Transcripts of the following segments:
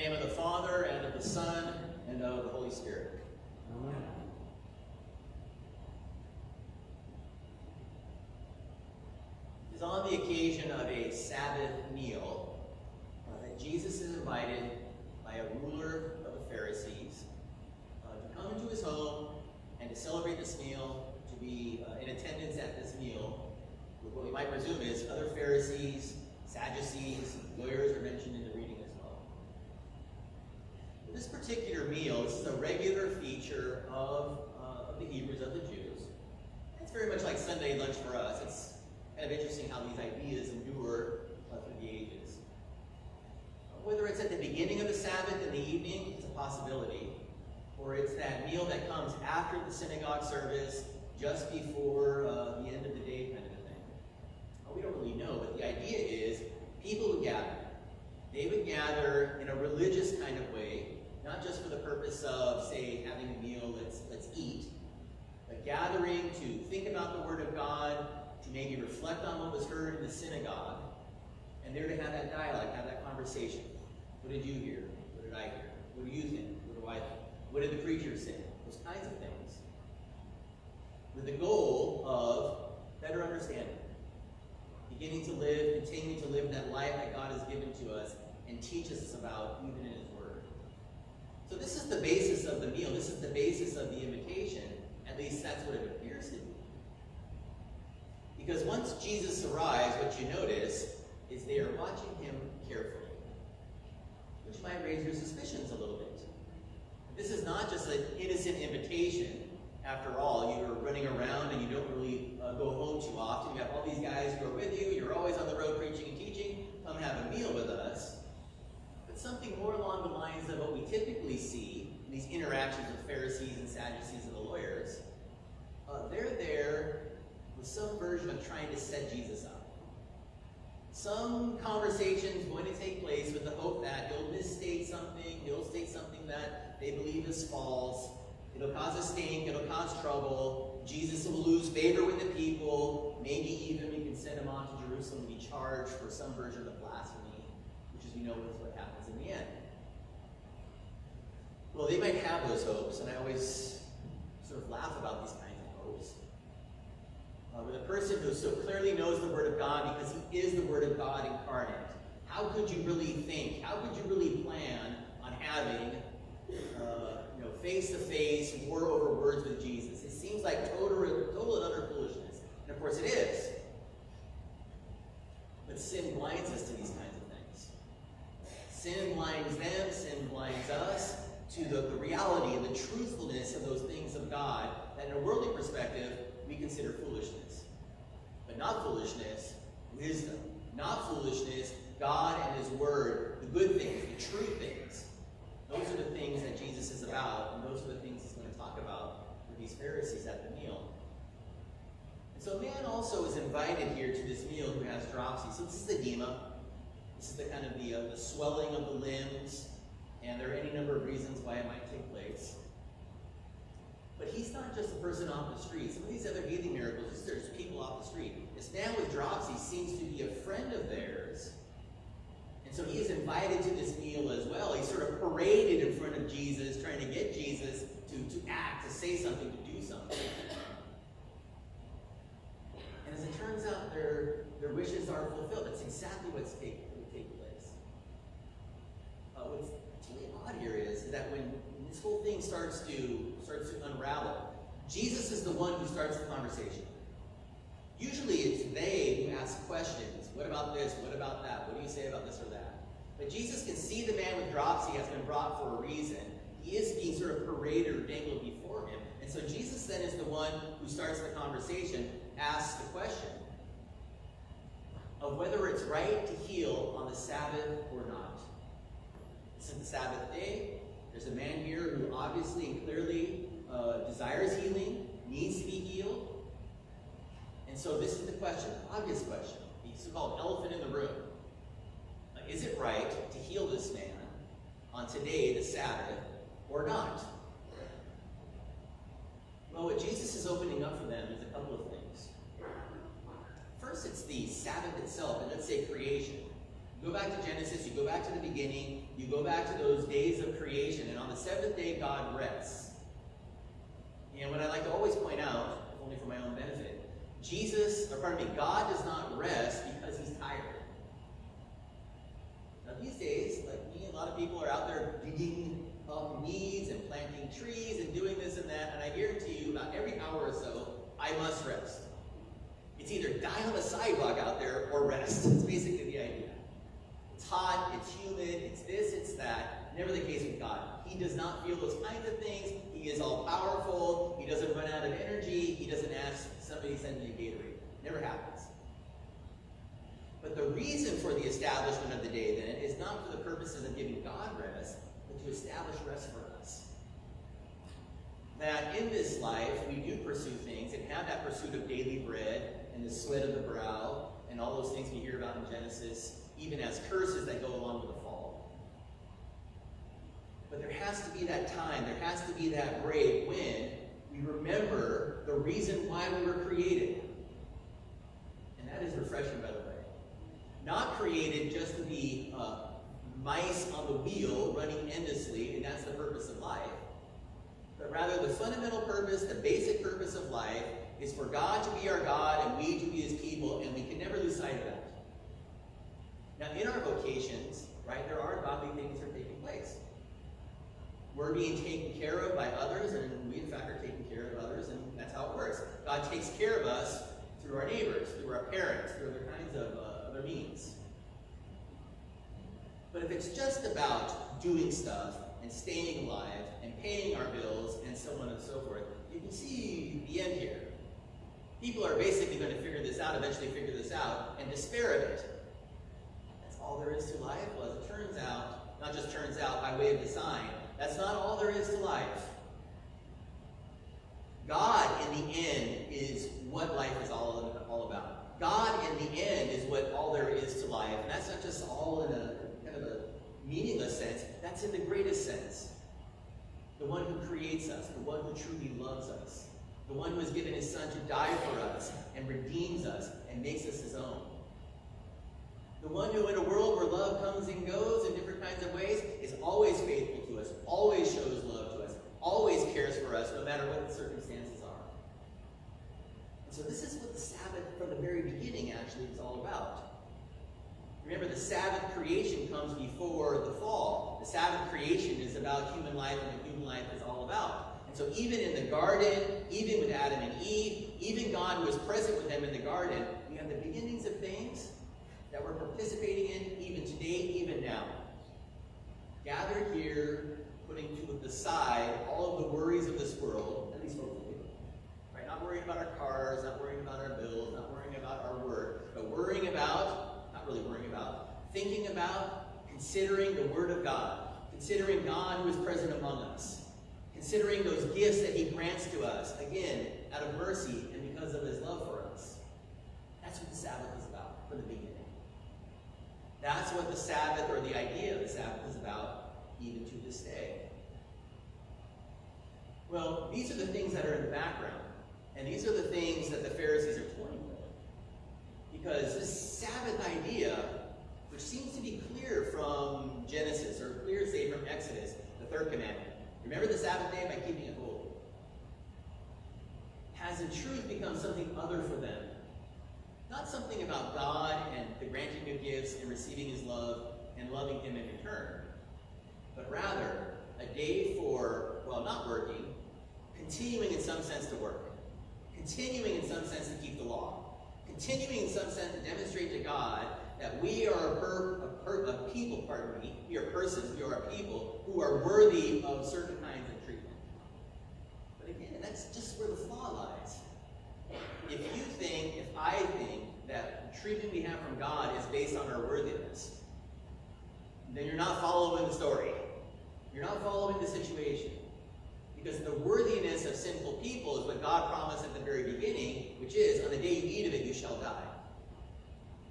name of the Father, and of the Son, and of the Holy Spirit. Amen. It is on the occasion of a Sabbath meal that Jesus is invited by a ruler of the Pharisees to come into his home and to celebrate this meal, to be in attendance at this meal with what we might presume is other Pharisees, Sadducees, lawyers are mentioned in the reading as well. This particular meal, this is a regular feature of the Hebrews, of the Jews. It's very much like Sunday lunch for us. It's kind of interesting how these ideas endure through the ages. Whether it's at the beginning of the Sabbath in the evening, it's a possibility, or it's that meal that comes after the synagogue service, just before the end of the day kind of a thing. We don't really know, but the idea is people who gather. They would gather in a religious kind of way, not just for the purpose of, say, having a meal, let's eat, but gathering to think about the Word of God, to maybe reflect on what was heard in the synagogue, and there to have that dialogue, have that conversation. What did you hear? What did I hear? What do you think? What do I think? What did the preacher say? Those kinds of things. With the goal of better understanding. Beginning to live, continuing to live that life that God has given to us and teaches us about even in His Word. So this is the basis of the meal. This is the basis of the invitation. At least that's what it appears to be. Because once Jesus arrives, what you notice is they are watching Him carefully, which might raise your suspicions a little bit. This is not just an innocent invitation. After all, you're running around and you don't really go home too often. You have all these guys who are with you. You're always on the road preaching and teaching. Come have a meal with us. But something more along the lines of what we typically see in these interactions with Pharisees and Sadducees and the lawyers. They're there with some version of trying to set Jesus up. Some conversation is going to take place with the hope that he'll misstate something, he'll state something that they believe is false. It'll cause a stink, it'll cause trouble. Jesus will lose favor with the people. Maybe even we can send him on to Jerusalem to be charged for some version of blasphemy, which, as we know, is what happens in the end. Well, they might have those hopes, and I always sort of laugh about these kinds of hopes. With a person who so clearly knows the Word of God because he is the Word of God incarnate, how could you really think, how could you really plan on having face-to-face, war over words with Jesus? It seems like total and utter foolishness. And of course it is. But sin blinds us to these kinds of things. Sin blinds them, sin blinds us to the reality and the truthfulness of those things of God that in a worldly perspective we consider foolishness. But not foolishness, wisdom. Not foolishness, God and His Word, the good things, the true things. Those are the things that Jesus is about, and those are the things He's going to talk about with these Pharisees at the meal. And so man also is invited here to this meal who has dropsy. So this is edema. This is the kind of the swelling of the limbs, and there are any number of reasons why it might take place. But he's not just a person off the street. Some of these other healing miracles, there's people off the street. This man with dropsy seems to be a friend of theirs. And so he is invited to this meal as well. He's sort of paraded in front of Jesus, trying to get Jesus to act, to say something, to do something. And as it turns out, their wishes are fulfilled. That's exactly what's taking place. What's really odd here is that when this whole thing starts to unravel, Jesus is the one who starts the conversation. Usually it's they who ask questions. What about this? What about that? What do you say about this or that? But Jesus can see the man with dropsy has been brought for a reason. He is being sort of paraded or dangled before him. And so Jesus then is the one who starts the conversation, asks the question of whether it's right to heal on the Sabbath or not. It's the Sabbath day. There's a man here who obviously and clearly desires healing, needs to be healed. And so this is the question, the obvious question, the so-called elephant in the room. Is it right to heal this man on today, the Sabbath, or not? Well, what Jesus is opening up for them is a couple of things. First, it's the Sabbath itself, and let's say creation. You go back to Genesis, you go back to the beginning, you go back to those days of creation, and on the seventh day, God rests. And what I like to always point out, if only for my own benefit, God does not rest because he's tired. Now these days, like me, a lot of people are out there digging up weeds and planting trees and doing this and that, and I guarantee you about every hour or so, I must rest. It's either die on the sidewalk out there or rest. It's basically the idea. It's hot, it's humid, it's this, it's that. Never the case with God. He does not feel those kinds of things. He is all powerful. He doesn't run out of energy. He doesn't ask somebody to send me a Gatorade. Never happens. But the reason for the establishment of the day then is not for the purposes of giving God rest, but to establish rest for us. That in this life we do pursue things and have that pursuit of daily bread and the sweat of the brow and all those things we hear about in Genesis, even as curses that go along with the fall. But there has to be that time, there has to be that break when we remember the reason why we were created. And that is refreshing, by the way. Not created just to be mice on the wheel running endlessly, and that's the purpose of life. But rather the fundamental purpose, the basic purpose of life is for God to be our God and we to be his people, and we can never lose sight of that. Now in our vocations, right, there are godly things that are taking place. We're being taken care of by others, and we in fact are taking care of others, and that's how it works. God takes care of us through our neighbors, through our parents, through other kinds of other means. But if it's just about doing stuff and staying alive and paying our bills and so on and so forth, you can see the end here. People are basically going to figure this out, eventually figure this out, and despair of it. That's all there is to life? Well, as it turns out, not just turns out by way of design, that's not all there is to life. God, in the end, is what life is all about. God, in the end, is what all there is to life. And that's not just all in a kind of a meaningless sense. That's in the greatest sense. The one who creates us, the one who truly loves us, the one who has given his son to die for us and redeems us and makes us his own. The one who, in a world where love comes and goes in different kinds of ways, is always faithful to us, always shows love to us, always cares for us, no matter what the circumstances are. And so this is what the Sabbath, from the very beginning, actually is all about. Remember, the Sabbath creation comes before the fall. The Sabbath creation is about human life, and what human life is all about. And so even in the garden, even with Adam and Eve, even God who was present with them in the garden, we have the beginnings of things that we're participating in even today, even now. Gathered here, putting to the side all of the worries of this world, at least hopefully. Right? Not worrying about our cars, not worrying about our bills, not worrying about our work, but worrying about, not really worrying about, thinking about, considering the Word of God, considering God who is present among us, considering those gifts that he grants to us, again, out of mercy and because of his love for us. That's what the Sabbath is about from the beginning. That's what the Sabbath, or the idea of the Sabbath, is about even to this day. Well, these are the things that are in the background. And these are the things that the Pharisees are toying with. Because this Sabbath idea, which seems to be clear from Genesis, or clear, say, from Exodus, the third commandment. Remember the Sabbath day by keeping it holy. Has in truth become something other for them. Not something about God and the granting of gifts and receiving his love and loving him in return. But rather, a day for, well, not working, continuing in some sense to work. Continuing in some sense to keep the law. Continuing in some sense to demonstrate to God that we are a people, we are persons, we are a people who are worthy of certain kinds of treatment. But again, that's just where the flaw lies. If I think that the treatment we have from God is based on our worthiness, then you're not following the story. You're not following the situation. Because the worthiness of sinful people is what God promised at the very beginning, which is, on the day you eat of it, you shall die.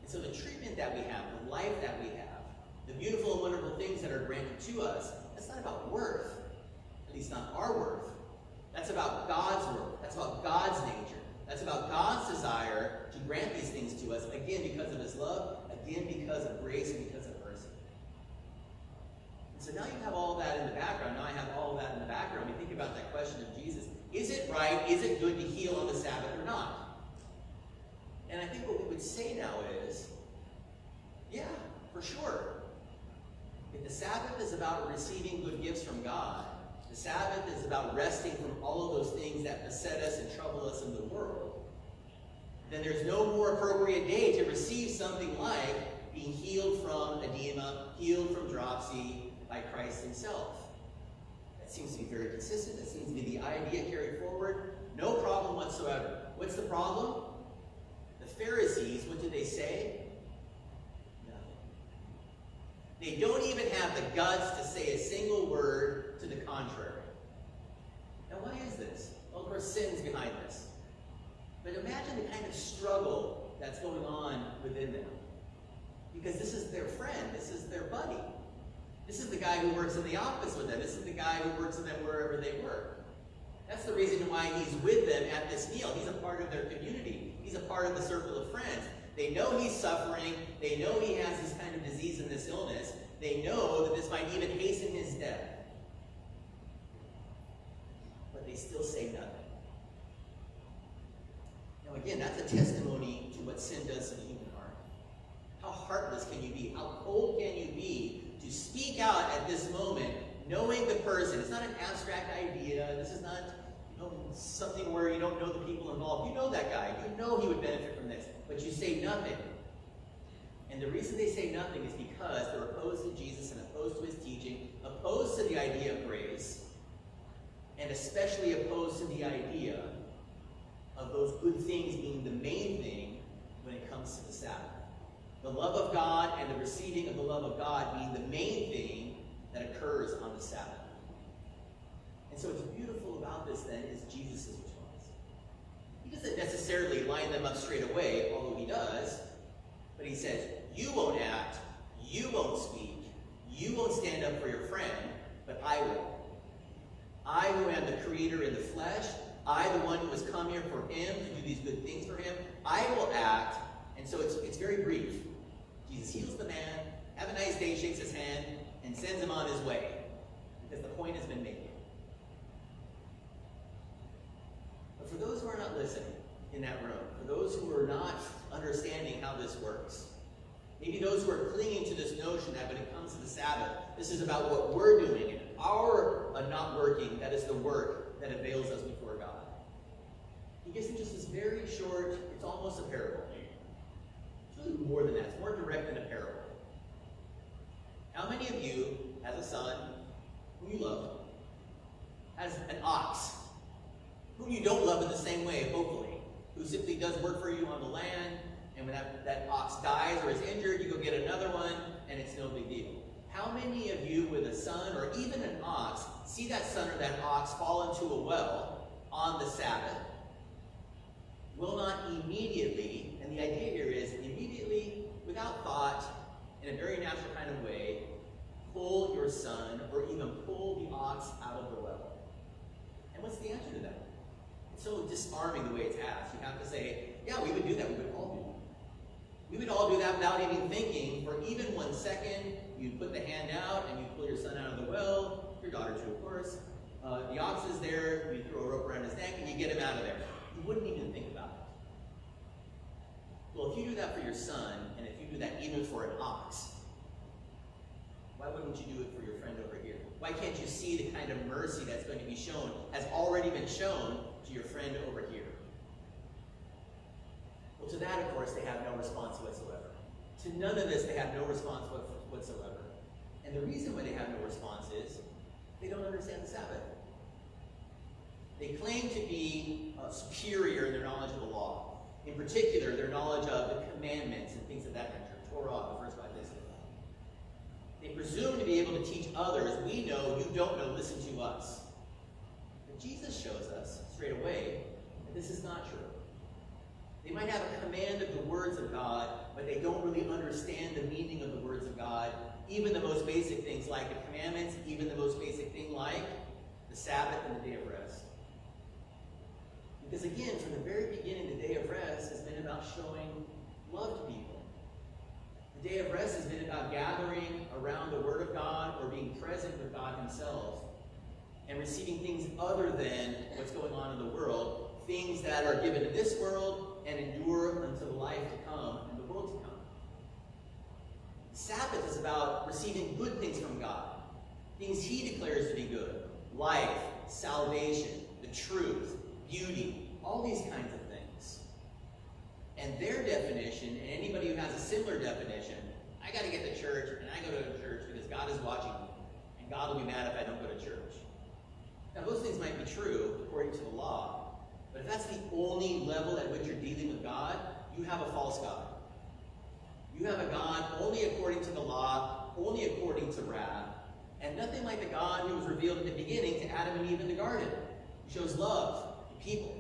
And so the treatment that we have, the life that we have, the beautiful and wonderful things that are granted to us, that's not about worth. At least not our worth. That's about God's worth. That's about God's nature. That's about God's desire to grant these things to us, again, because of his love, again, because of grace, and because of mercy. And so now you have all that in the background. Now I have all that in the background. We think about that question of Jesus. Is it right, is it good to heal on the Sabbath or not? And I think what we would say now is, yeah, for sure. If the Sabbath is about receiving good gifts from God, the Sabbath is about resting from all of those things that beset us and trouble us in the world, then there's no more appropriate day to receive something like being healed from edema, healed from dropsy by Christ himself. That seems to be very consistent. That seems to be the idea carried forward. No problem whatsoever. What's the problem? The Pharisees, what did they say? They don't even have the guts to say a single word to the contrary. Now, why is this? Well, of course, sin's behind this. But imagine the kind of struggle that's going on within them. Because this is their friend. This is their buddy. This is the guy who works in the office with them. This is the guy who works with them wherever they work. That's the reason why he's with them at this meal. He's a part of their community. He's a part of the circle of friends. They know he's suffering. They know he has this kind of disease and this illness. They know that this might even hasten his death. But they still say nothing. Now again, that's a testimony to what sin does to the human heart. How heartless can you be? How cold can you be to speak out at this moment, knowing the person? It's not an abstract idea. This is not something where you don't know the people involved. You know that guy. You know he would benefit from this. But you say nothing. And the reason they say nothing is because they're opposed to Jesus and opposed to his teaching, opposed to the idea of grace, and especially opposed to the idea of those good things being the main thing when it comes to the Sabbath. The love of God and the receiving of the love of God being the main thing that occurs on the Sabbath. And so what's beautiful about this then is Jesus' response. He doesn't necessarily line them up straight away, although he does, but he says, you won't act, you won't speak, you won't stand up for your friend, but I will. I who am the creator in the flesh, I the one who has come here for him, to do these good things for him, I will act. And so it's very brief. Jesus heals the man, have a nice day, shakes his hand, and sends him on his way, because the point has been made. But for those who are not listening in that room, for those who are not understanding how this works, maybe those who are clinging to this notion that when it comes to the Sabbath, this is about what we're doing, and our not working, that is the work that avails us before God. He gives them just this very short, it's almost a parable. It's really more than that. It's more direct than a parable. How many of you, as a son, whom you love, has an ox, whom you don't love in the same way, hopefully, who simply does work for you on the land, and when that ox dies or is injured, you go get another one, and it's no big deal. How many of you with a son or even an ox see that son or that ox fall into a well on the Sabbath, will not immediately, and the idea here is immediately, without thought, in a very natural kind of way, pull your son or even pull the ox out of the well? And what's the answer to that? It's so disarming the way it's asked. You have to say, yeah, we would do that. We would all do that. We would all do that without even thinking. For even 1 second, you put the hand out and you pull your son out of the well, your daughter too, of course. The ox is there, you throw a rope around his neck, and you get him out of there. You wouldn't even think about it. Well, if you do that for your son, and if you do that even for an ox, why wouldn't you do it for your friend over here? Why can't you see the kind of mercy that's going to be shown, has already been shown to your friend over here? Well, to that, of course, they have no response whatsoever. To none of this, they have no response whatsoever. And the reason why they have no response is they don't understand the Sabbath. They claim to be superior in their knowledge of the law. In particular, their knowledge of the commandments and things of that nature. Torah, the first 5 days of the law. They presume to be able to teach others, we know, you don't know, listen to us. But Jesus shows us straight away that this is not true. They might have a command of the words of God, but they don't really understand the meaning of the words of God. Even the most basic things like the commandments, even the most basic thing like the Sabbath and the day of rest. In Because again, from the very beginning, the day of rest has been about showing love to people. The day of rest has been about gathering around the Word of God or being present with God himself and receiving things other than what's going on in the world, things that are given in this world and endure until the life to come and the world to come. Sabbath is about receiving good things from God, things he declares to be good, life, salvation, the truth, beauty, all these kinds of things. And their definition, and anybody who has a similar definition, I got to get to church, and I go to church because God is watching me, and God will be mad if I don't go to church. Now, those things might be true according to the law, but if that's the only level at which you're dealing with God, you have a false God. You have a God only according to the law, only according to wrath, and nothing like the God who was revealed at the beginning to Adam and Eve in the garden. He shows love to people.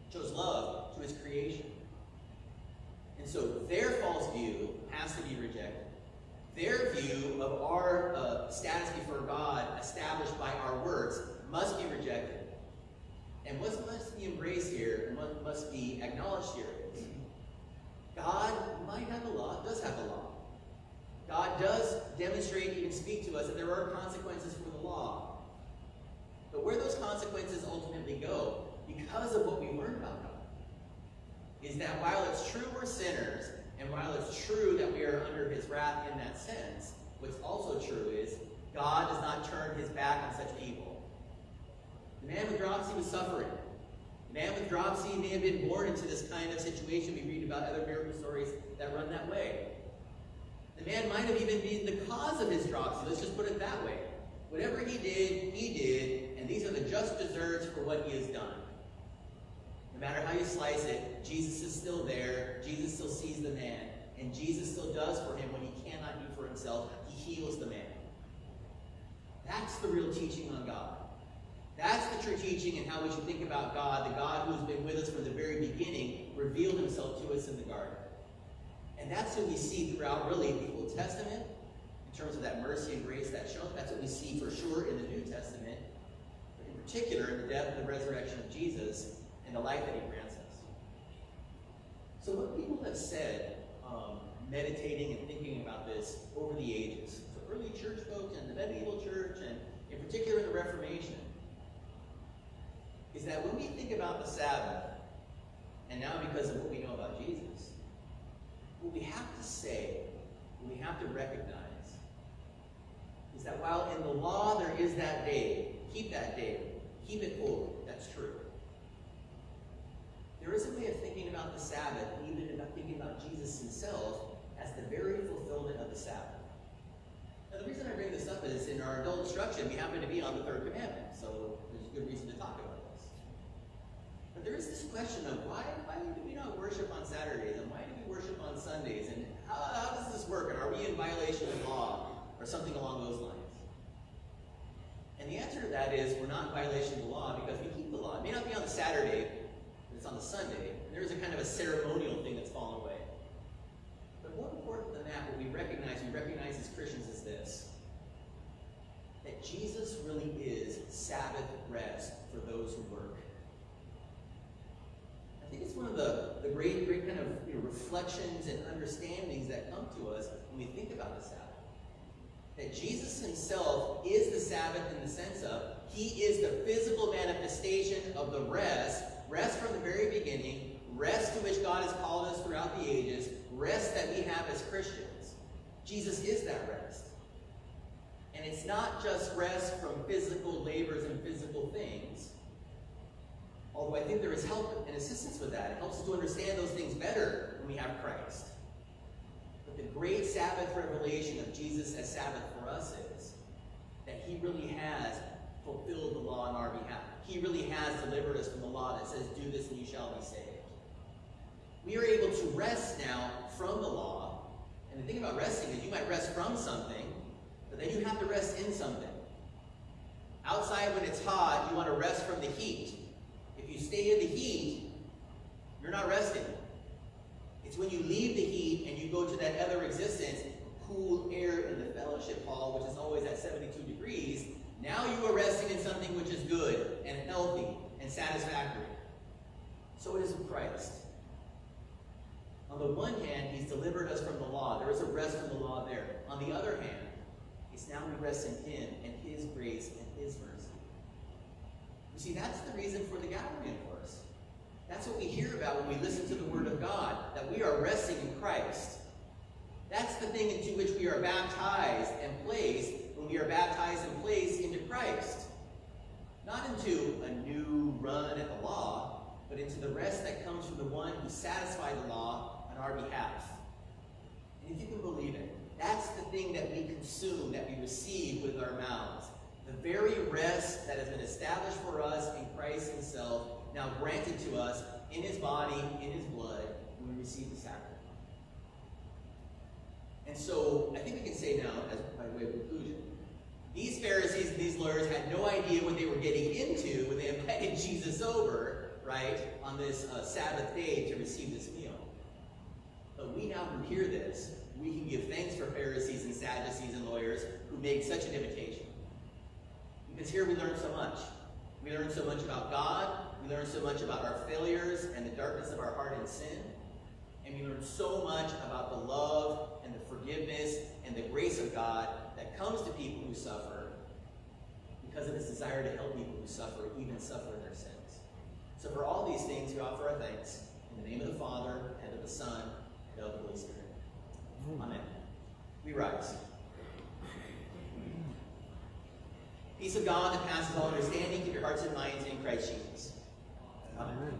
He shows love to his creation. And so their false view has to be rejected. Their view of our status before God, established by our works, must be rejected. And what must be embraced here, and what must be acknowledged here is, God might have a law, does have a law. God does demonstrate, even speak to us, that there are consequences for the law. But where those consequences ultimately go, because of what we learned about God, is that while it's true we're sinners, and while it's true that we are under his wrath in that sense, what's also true is God does not turn his back on such people. The man with dropsy was suffering. The man with dropsy may have been born into this kind of situation. We read about other miracle stories that run that way. The man might have even been the cause of his dropsy. Let's just put it that way. Whatever he did, and these are the just deserts for what he has done. No matter how you slice it, Jesus is still there. Jesus still sees the man. And Jesus still does for him what he cannot do for himself. He heals the man. That's the real teaching on God. That's the true teaching and how we should think about God. The God who's been with us from the very beginning revealed himself to us in the garden. And that's what we see throughout, really, the Old Testament, in terms of that mercy and grace that's shown. That's what we see for sure in the New Testament, but in particular in the death and the resurrection of Jesus and the life that he grants us. So what people have said, meditating and thinking about this over the ages, so early church folks and the medieval church, and in particular in the Reformation, is that when we think about the Sabbath, and now because of what we know about Jesus, what we have to say, what we have to recognize, is that while in the law there is that day, keep it holy, that's true. There is a way of thinking about the Sabbath, and even about thinking about Jesus himself, as the very fulfillment of the Sabbath. Now the reason I bring this up is in our adult instruction, we happen to be on the third commandment, so there's a good reason to talk about this. But there is this question of why do we not worship on Saturdays, and why do we worship on Sundays, and how does this work, and are we in violation of law, or something along those lines? And the answer to that is we're not in violation of the law because we keep the law. It may not be on the Saturday, but it's on the Sunday. And there's a kind of a ceremonial thing that's fallen away. But more important than that, what we recognize as Christians is this: that Jesus really is Sabbath rest for those who work. I think it's one of the great kind of reflections and understandings that come to us when we think about the Sabbath. That Jesus himself is the Sabbath in the sense of he is the physical manifestation of the rest from the very beginning, rest to which God has called us throughout the ages, rest that we have as Christians. Jesus is that rest. And it's not just rest from physical labors and physical things, although I think there is help and assistance with that. It helps us to understand those things better when we have Christ. But the great Sabbath revelation of Jesus as Sabbath for us is that he really has fulfilled the law on our behalf. He really has delivered us from the law that says, do this and you shall be saved. We are able to rest now from the law. And the thing about resting is you might rest from something, but then you have to rest in something. Outside when it's hot, you want to rest from the heat. If you stay in the heat, you're not resting. It's when you leave the heat and you go to that other existence, cool air in the fellowship hall, which is always at 72 degrees. Now you are resting in something which is good and healthy and satisfactory. So it is with Christ. On the one hand, he's delivered us from the law. There is a rest from the law there. On the other hand, it's now we rest in him and his grace and his mercy. You see, that's the reason for the gathering for us. That's what we hear about when we listen to the Word of God, that we are resting in Christ. That's the thing into which we are baptized and placed when we are baptized and placed into Christ. Not into a new run at the law, but into the rest that comes from the one who satisfied the law on our behalf. And if you can believe it, that's the thing that we consume, that we receive with our mouths. The very rest that has been established for us in Christ himself, now granted to us in his body, in his blood, when we receive the sacrament. And so, I think we can say now, as by way of conclusion, these Pharisees and these lawyers had no idea what they were getting into when they invited Jesus over, right, on this Sabbath day to receive this meal. But we now who hear this, we can give thanks for Pharisees and Sadducees and lawyers who made such an invitation. Because here we learn so much. We learn so much about God, we learn so much about our failures and the darkness of our heart in sin, and we learn so much about the love and the forgiveness and the grace of God that comes to people who suffer because of his desire to help people who suffer, even suffer in their sins. So for all these things, we offer our thanks in the name of the Father, and of the Son, and of the Holy Spirit. Amen. We rise. Peace of God that passes all understanding, keep your hearts and minds in Christ Jesus. Amen.